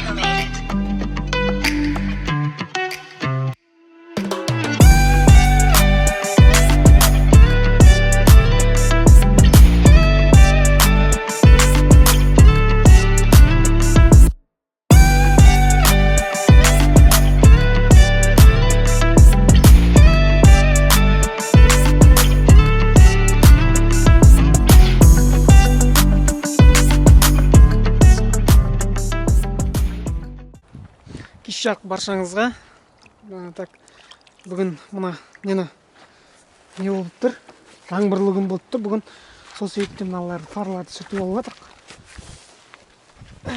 who made it. Кеш жарық баршаңызға. Так, бүгін мына не болып тұр? Жаңбырлы күн болып тұр. Бүгін сол себептен мыналарды фарларды сүртіп алып жатырмық.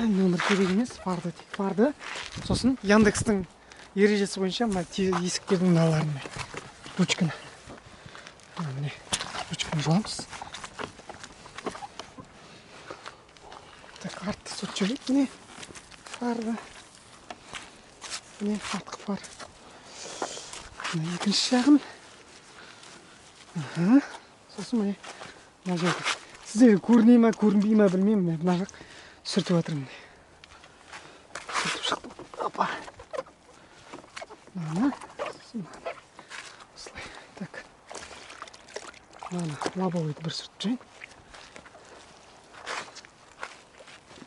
Нөмір керек емес, фарды. Сосын Яндекстің ережесі бойынша мына есіктердің мыналарын ручканы. Міне ручканы жуамыз. Так, артты сүртіп жіберейік. Міне фарды. Міне артқы фар. Мына екінші жағын. Сосын міне мына жағы. Сіздерге көріней ме, көрінбей ме білмеймін. Мына жақ сүртіп жатырмын. Сүртіп шықтым. Опа. Мына. Осылай. Так. Мына лобовойды бір сүртіп жайын.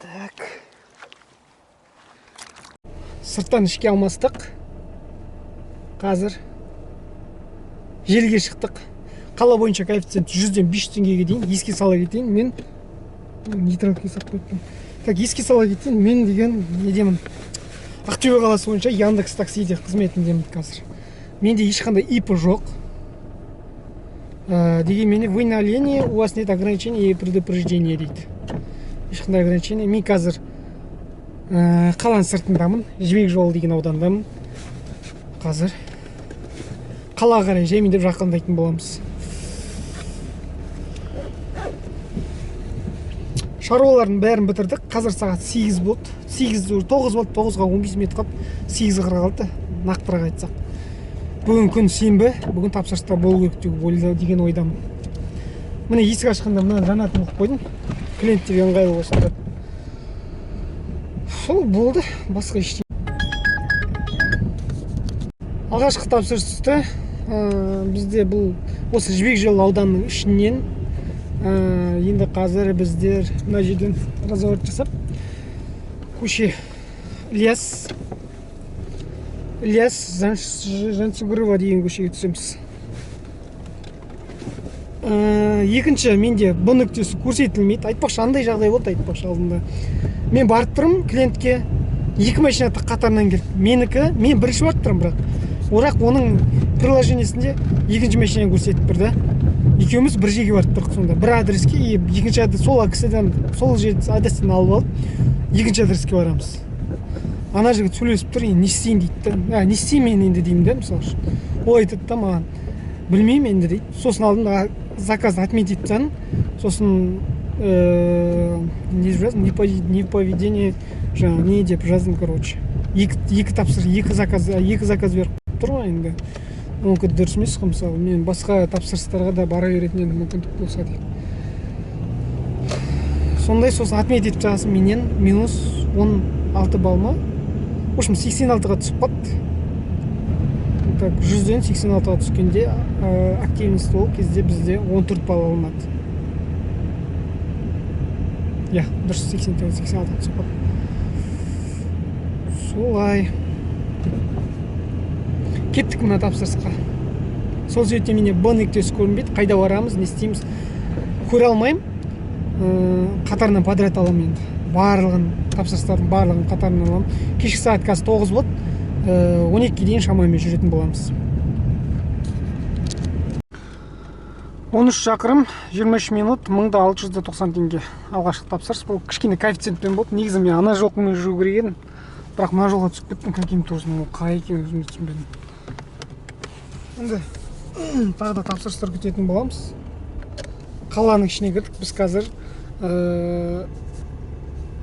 Так. Сырттан ішке алмастық. Қазір желге шықтық. Қала бойынша коэффициент 100-ден 500 теңгеге дейін. Еске сала кетейін, мен нейтралка сап қойыппын. Так, еске сала кетейін, мен деген недемін. Ақтөбе қаласы бойынша Яндекс таксиде қызметіндемін қазір. Менде ешқандай ИП жоқ. Дегенмен вы на линии, у вас нет ограничений и предупреждения дейді. Ешқандай ограничений. Мен қазір қаланың сыртындамын, Жібек жолы деген аудандамын. Қазір қалаға қарай жаймен деп жақындайтын боламыз. Шаруалардың бәрін бітірдік. Қазір сағат 8 болды. 9 болды, 9-ға 15 минут қалды. 8-ға қалды, нақтырақ айтсақ. Бүгін күн сенбі, бүгін тапсырыстар болу керек деген ойдамын. Міне есік ашқанда мына жанатын қойып қойдым. Клиенттерге ыңғайлы болсын деп. Сол болды, басқа ештеңе. Алғашқы тапсырысты бізде бұл осы Жібек жолы ауданының ішінен енді қазір біздер мына жерден разворот жасап көше Ильяс Жансүгірова деген көшеге түсеміз. Екінші менде Б нүктесі көрсетілмейді. Айтпақшы андай жағдай болды, айтпақшы алдында. Мен барып тұрмын клиентке, екі машина қатарынан келді. Мен бірінші барып тұрмын, бірақ оның приложениесінде екінші машина көрсетіп тұр да. Екеуміз бір жерге барып тұрдық сонда. Бір адреске, екінші адрес сол адрестен алып алып, екінші адреске барамыз. Ана жігіт сөйлесіп тұр, не істейін дейді. Не істеймін енді деймін да, мысалы үшін. Ол айтады да маған, білмеймін енді дейді. Сосын алдым заказды отметить етсін. Сосын не жаздым, неповедение, жаңа не деп жаздым, короче. Екі заказ беріп тұр ғой енді. Мүмкін дұрыс емес қой, мысалы, мен басқа тапсырыстарға да бара беретін едім, мүмкіндік болса дейді. Сондай, сосын отметить етіп жазсын менен минус 16 балл ма? В общем, 86-ға түсіп қалды. Так, 100-ден 86-ға түскенде активность ол кезде бізде 14 балл алынады. Я, дұрыс 86-ға түсіп қалды. Солай. Кеттік мына тапсырысқа. Сол себептен менде Б нүктесі көрінбейді. Қайда барамыз, не істейміз? Көре алмаймын. Қатарынан подряд аламын енді. Барлығын, тапсырыстардың барлығын қатарынан аламын. Кешкі сағат қазір 9 болды. 12-ге дейін шамамен жүретін боламыз. 13 шақырым, 23 минут, 1690 теңге. Алғашқы тапсырыс. Бұл кішкене коэффициентпен болды. Негізі мен ана жолмен жүру керек едім. Бірақ мына жолға түсіп кеттім, каким-то өзім қалай екенін өзім түсінбедім. Енді тағы да тапсырыстар күтетін боламыз. Қаланың ішіне кірдік. Біз қазір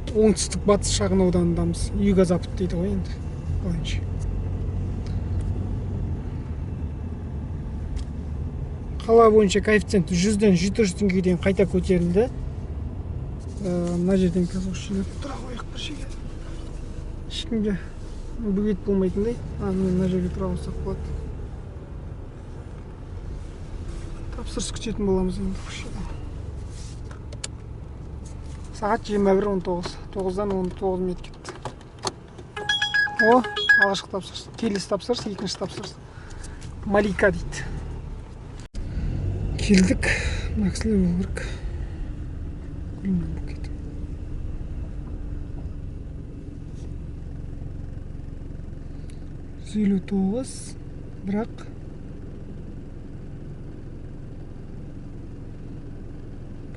оңтүстік батыс шағын ауданындамыз. Юго-запад дейді ғой енді. Қалайыншы. Қала бойынша коэффициент 100-ден 700 теңгеге дейін қайта көтерілді. Мына жерден қазір тұра қояйық бір жерге. ешкімге бөгет болмайтындай. Мына жерге тұра алсақ болады. Тапсырыс күтетін боламыз енді. Сағат 21:19. 9-дан 19 минут кетті. О, алғашқы тапсырыс. Келесі тапсырыс, екінші тапсырыс. Малика дейді. Келдік. Макслеворк. 159, бірақ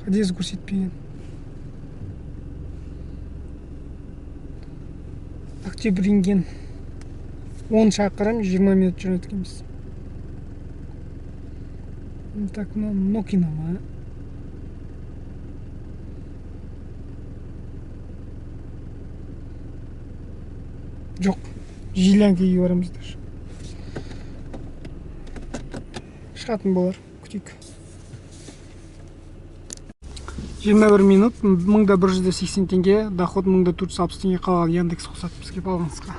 подъезд көрсетпеген. Октябринген 10 шақырым 20 минут жөнелткенбіз. Так, Нокина ма? Жоқ, Жилянкеге барамыздар. Шығатын болар, күтейік. 21 минут, 1180 теңге, доход 1460 теңге қалады. Яндекс қосады бізге балансқа.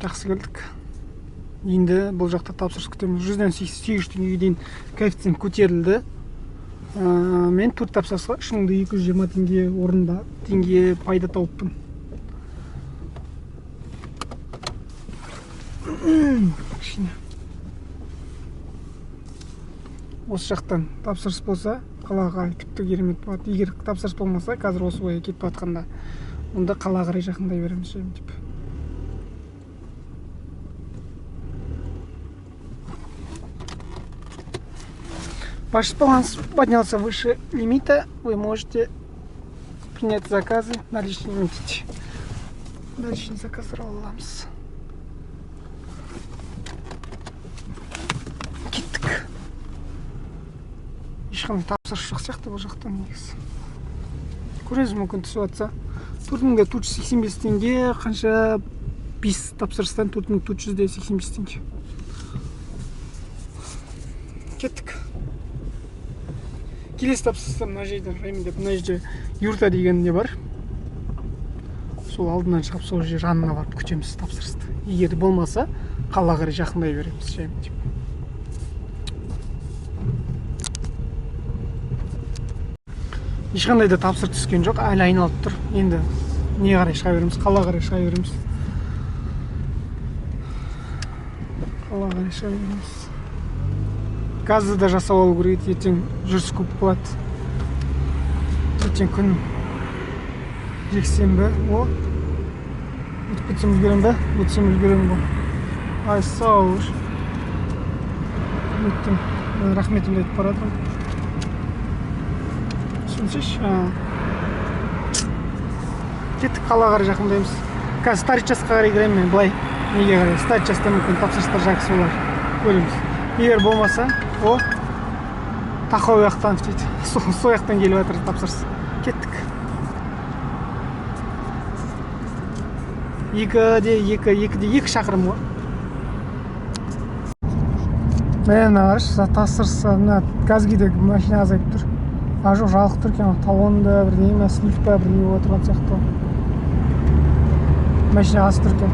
Жақсы келдік. Енді бұл жақта тапсырыс күтеміз. 100-ден 800 теңгеге дейін коэффициент көтерілді. Мен 4 тапсырысқа 3220 теңге орында теңге пайда тауыппын. Осы жақтан тапсырыс болса, қалаға қарай тіпті керемет болады. Егер тапсырыс болмаса, қазір осы ойға кетіп жатқанда, онда қалаға қарай жақындай береміз деп. Ваш баланс поднялся выше лимита, вы можете принять заказы, наличные лимитить. Наличный заказ аламыз. Кеттік. Ешқандай тапсырыс жоқ сияқты бұл жақтан негізі. Көресіз мүмкін түсіп жатса. 4485 теңге, қанша 5 тапсырыстан 4485 теңге. Кеттік. Келесі тапсырыстан мына жерде райымдеп, мына жерде юрта деген не бар. Сол алдынан шығып, сол жер жанына барып күтеміз тапсырысты. Егер болмаса, қалаға қарай жақындай береміз жайымдеп. Ешқандай да тапсыр түскен жоқ, әлі айналып тұр. Енді не қарай шыға береміз, қала қарай шыға береміз. Қала қарай шыға береміз. Газды да жасап алу керек, ертең жүріс көп болады. Ертең күн жексенбі. О, өтіп кетсем үлгерем бе? Өтсем үлгерем бе? Ай, сау. Өттім. Рахметімді айтып баратырмын. Кеттік, қала қарай жақындаймыз. Қазір старичасқа қарай кіремін мен, былай. Неге қарай? Старичаста мүмкін тапсырыстар жақсы олар. Көреміз. Егер болмаса, о, тақау яқтан дейді. Сол яқтан келіп жатыр тапсырыс. Кеттік. Екі шақырым ғой. Мен ағаш, тапсырыс, газгиде машина азайып тұр. Ажу жалық тұр екен, талонда бірдей ме, слиппа бірдей отырған сияқты. Машина аз тұр екен.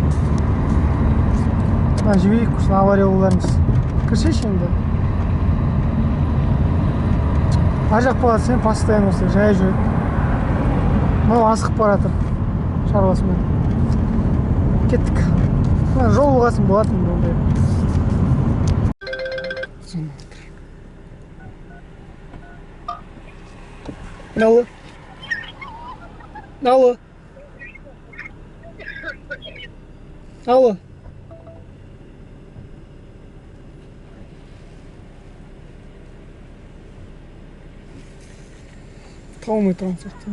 Жібейік, күшін авария боларымыз. Кіршеш енді. Ажақ болады сен постоянно осы жай жүреді. Мынау асықып баратыр шаруасымен. Кеттік. Жол болғасын болатын ондай. Алло. Алло. Алло. Талмай тұрған сияқты.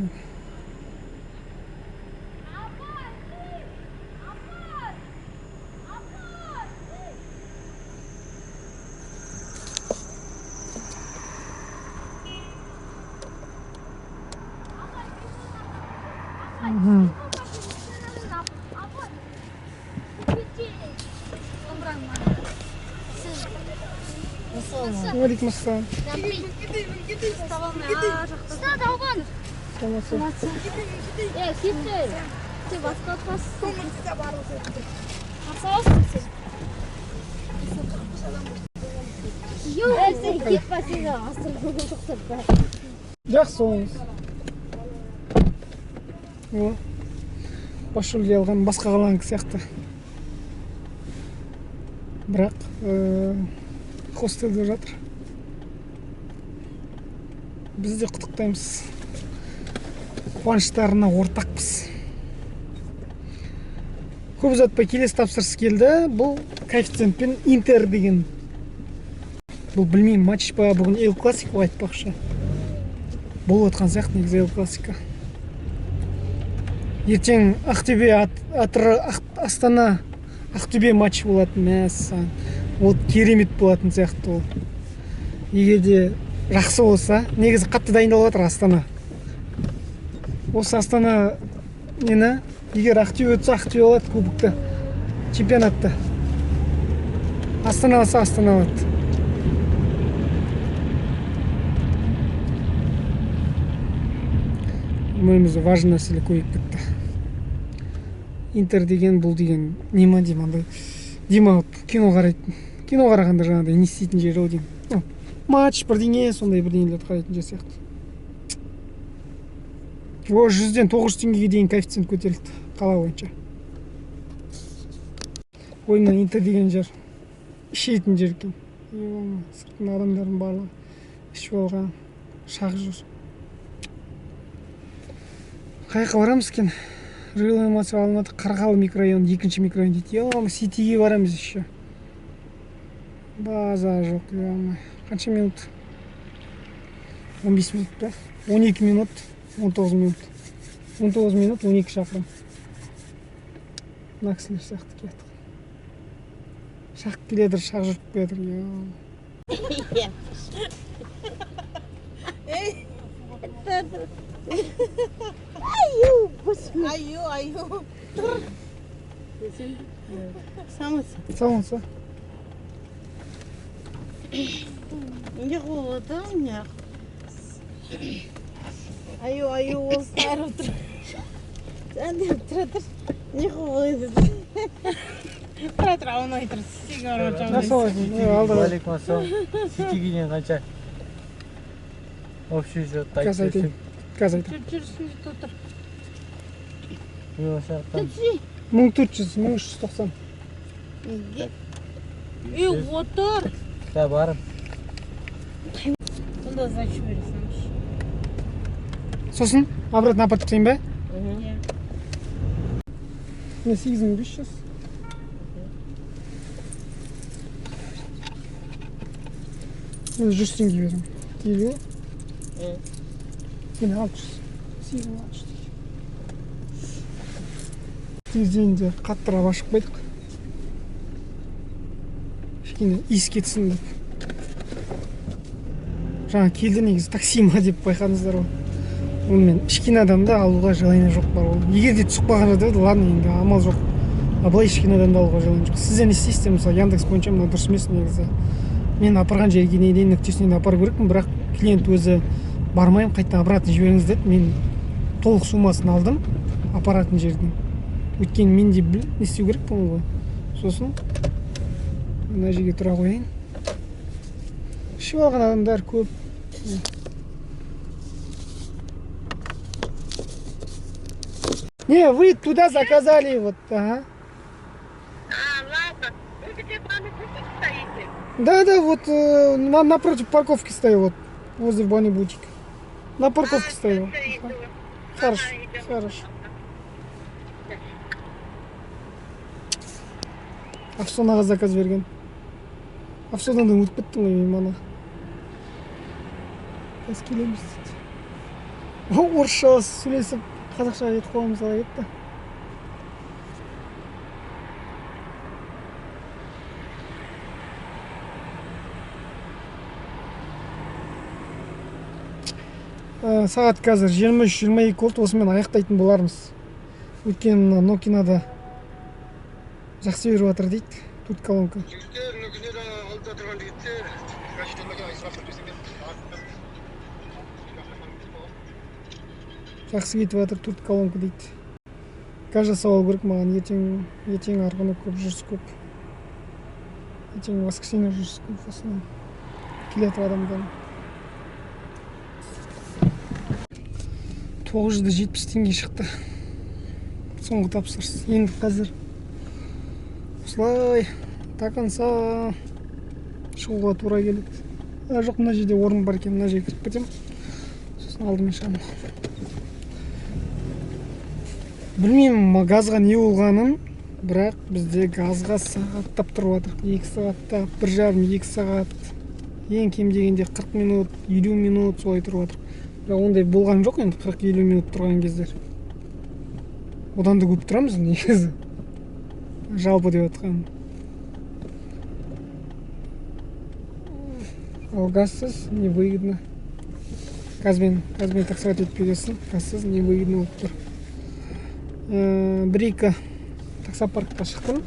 Алейкум ассалам. басқа отпасыз. Қарсаласың сен. Сен кетпесің де астырып тоқтап бар. Жақсы ойыңыз. Пошулге алған басқа қаланың сияқты. Бірақ хостелде жатыр. Біз де құттықтаймыз. Қуаныштарына ортақпыз. Көп ұзатпай келесі тапсырыс келді. Бұл коэффициентпен Интер деген. Бұл білмеймін, матч па, бүгін Эл Классико айтпақшы. Болып отқан сияқты негізі Эл Классико. Ертең Ақтөбе Астана Ақтөбе матч болатын, мәссаған. Ол керемет болатын сияқты ол. Егер де жақсы болса, негізі қатты дайындалып жатыр Астана. Осы Астана нені, егер Ақтөбе өтсе, Ақтөбе алады кубокты, чемпионатты. Астана алса, Астана алады. Өмірімізде важный нәрселер көбейіп кетті. Интер деген, бұл деген, нема деймін, андай. Дима кино қарайтын. Кино қарағанда жаңағыдай не істейтін жері ол деймін. Матч, бірдеңе, сондай бірдеңелерді қарайтын жер сияқты. 100-ден 900 теңгеге дейін коэффициент көтерілді қала бойынша. Ойыннан Интер деген жер ішетін жер екен. Сыртын адамдардың барлығы ішіп алған, шақ жүр. Қайқа барамыз екен? Жилый эмоция Алматы Қарғалы микрорайон, 2-ші микрорайон дейді. Ситиге барамыз еще. База жоқ, қанша минут? 15 минут па? 12 минут, 19 минут. 19 минут, 12 шақырым. Мына кісілер сияқты келеді. Шақ келедір, шақ жүріп келедір. Аю, господи. Аю. Салонса. Не холодно, не. Аю, ол сарып тұр. Сән деп тұр. Не холодно. Тұра, оны айтыр. Ситиге барып Алейкум ассалам. Ситиге дейін қанша? Общий счет Қазір айтайын. Жүрсін тұр. 1400, 1390. Отыр. Да, барым. Сонда зачем бересің? Сосын, обратно апарып тастайын ба? Мен 8500. Мен 100 теңге беремін. Елу. Мен 600. 8600. Тезінде қаттырақ ашық байдық. Кішкене иіс кетсін деп. Жаңа келді негізі такси ма деп байқадыңыздар ғой. Онымен ішкен адамды алуға желание жоқ бар ол. Егер де түсіп қалған жағдайда, ладно, енді амал жоқ. А былай ішкен адамды алуға желание жоқ. Сіздер не істейсіздер, мысалы Яндекс бойынша мына дұрыс емес негізі. Мен апарған жерге дейін нүктесінен апарып керекпін, бірақ клиент өзі бармаймын, қайтадан обратно жіберіңіз деді. Мен толық суммасын алдым апаратын жерден. Өйткені мен де не істеу керекпін ғой. Сосын мына жерге тұра қояйын. Ішіп алған адамдар көп. Не, вы туда заказали вот, ага. Ладно. Вы где баны-бутик стоите? Да, вот напротив парковки стою, вот, возле бани-бутика. На парковке стою. Хорошо. Афсонаға заказ берген. Афсонадан өтіп кеттім ғой мен мана. Қазір келеміз дейді. Орысша сөйлесіп, қазақшаға кетіп қаламызға кетті. Сағат қазір 23-22 болды, осымен аяқтайтын болармыз. Өйткені Нокинада жақсы беріп жатыр дейді, тут колонка. Жақсы кетіп жатыр, тут колонка дейді. газ жасап алу керек маған. Ертең ары қарай көп жүріс көп. Ертең воскресенье жүріс көп. Осыны келетін адамдар. 970 теңге шықты. Соңғы тапсырыс. Енді қазір осылай тақанса шығуға тура келеді. Жоқ, мына жерде орын бар екен, мына жерге кіріп кетемін. Сосын алдымен шығамын. Білмеймін газға не болғанын, бірақ бізде газға сағаттап тұрып жатыр. 2 сағаттап, 1,5-2 сағат. Ең кем дегенде 40 минут, 50 минут солай тұрып жатыр. Бірақ ондай болған жоқ енді 40-50 минут тұрған кездер. Одан да көп тұрамыз негізі. Жалпы деп отқан. Ал газсыз невыгодно. Газбен таксовать етіп бересің. Газсыз невыгодно болып тұр. Бір-екі таксопаркқа шықтым.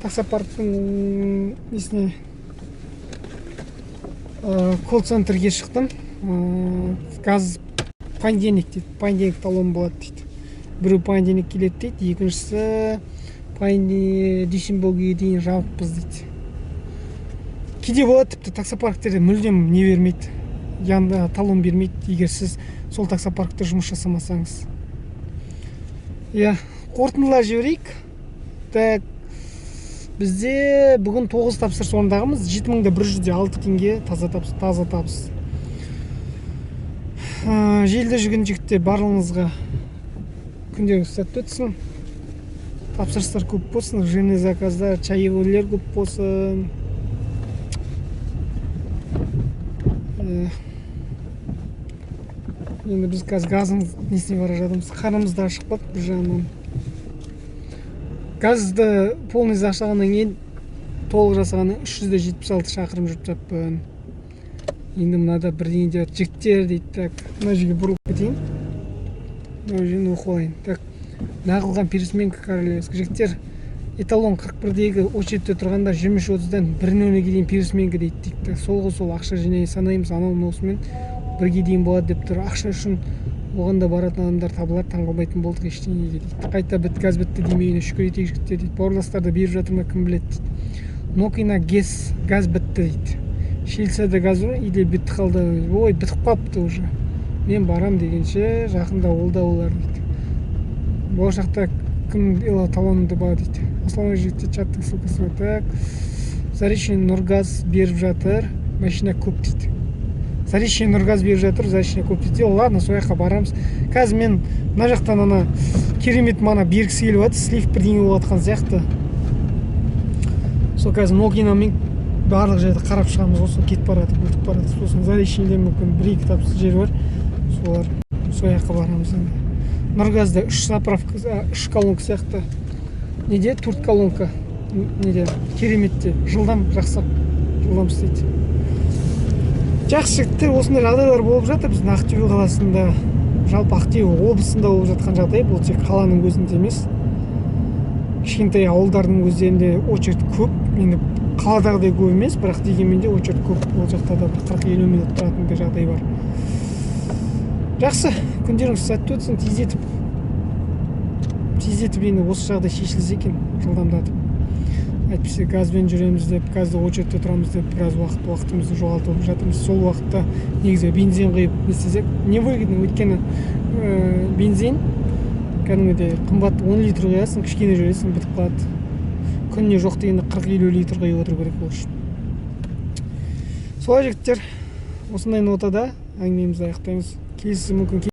Таксопарктың несіне колл-центрге шықтым. Газ понедельник дейді. Понедельник талон болады дейді. Біреу понедельник келеді дейді, екіншісі дүйсенбіге дейін жабықпыз дейді. Кейде болады тіпті таксопарктерде мүлдем не бермейді. Янда талон бермейді, егер сіз сол таксопаркта жұмыс жасамасаңыз. Қорытындылап жіберейік. Так, бізде бүгін 9 тапсырыс орындағымыз 7106 теңге таза табыс. Желді жүрген жігіттер барлығыңызға күндеріңіз сәтті өтсін. Тапсырыстар көп болсын, жеңіл заказдар, чаевойлер көп болсын. Енді біз қазір газың несіне бара жатырмыз. Қарымыз да ашық болды бір жағынан. Газды полный ашағаннан кейін толық жасағаннан 376 шақырым жүріп жатпын. Енді мынада бірдеңе де жігіттер дейді. Так, мына жерге бұрылып кетейін. Мына жерін оқып алайын. Так, нағылған пересменка королевский. Жігіттер эталон 41-дегі очередте тұрғанда 23:30-дан 1:00-ге дейін пересменка дейді. Сол ақша жинай санаймыз, анау осымен бірге дейін болады деп тұр. Ақша үшін оғанда баратын адамдар табылар, таңғалмайтын болдық ештеңеге дейді. Қайта газ бітті демейіне шүкір етейік жігіттер дейді. Бауырластарды беріп жатыр ма, кім біледі дейді. Нокина газ бітті дейді. Шелсада газ бар, или бітті қалды. Ой, бітіп қапты уже. Мен барам дегенше жақында ол да олар дейді. Болашақта кім талонымды бар дейді. Аслан жігіттер чаттың ссылкасы бар. Так, Заречный Нұргаз беріп жатыр, машина көп дейді. Заречный Нұргаз беріп жатыр, Заречный көп дейді. Ладно, сол жаққа барамыз. Қазір мен мына жақтан ана керемет мана бергісі келіп жатыр, слив бірдеңе болып жатқан сияқты. Сол қазір Нокинамен барлық жерді қарап шығамыз, осы кетіп барады, өтіп барады. Сосын Заречныйде мүмкін 1-2 тапсырыс жер бар. Солар сол жаққа барамыз енді. Нұргазда 3 заправка, 3 колонка сияқты. Неде? 4 колонка. Неде? Кереметте. Жылдам жақсы. Жылдам істейді. Жақсы жігіттер, осындай жағдайлар болып жатыр. Біз Ақтөбе қаласында, жалпы Ақтөбе облысында болып жатқан жағдай. Бұл тек қаланың өзінде емес. Кішкентай ауылдардың өздерінде очередь көп. Енді қаладағыдай көп емес, бірақ дегенмен де очередь көп. Ол жақта да 40-50 минут тұратын жағдай бар. Жақсы, күндеріңіз сәтті өтсін, тездетіп енді осы жағдай шешілсе екен, жылдамдатып. Әйтпесе газбен жүреміз деп, газды очередте тұрамыз деп, біраз уақытымызды жоғалтып жатырмыз. Сол уақытта негізі бензин құйып істесек, не выгодно, өйткені бензин кәдімгідей қымбат, 10 литр құясың, кішкене жүресің, бітіп қалады. Күніне жоқ дегенде 40-50 литр құйып отыру керек ол үшін. Солай жігіттер, осындай нотада әңгімемізді аяқтаймыз. Келесі мүмкін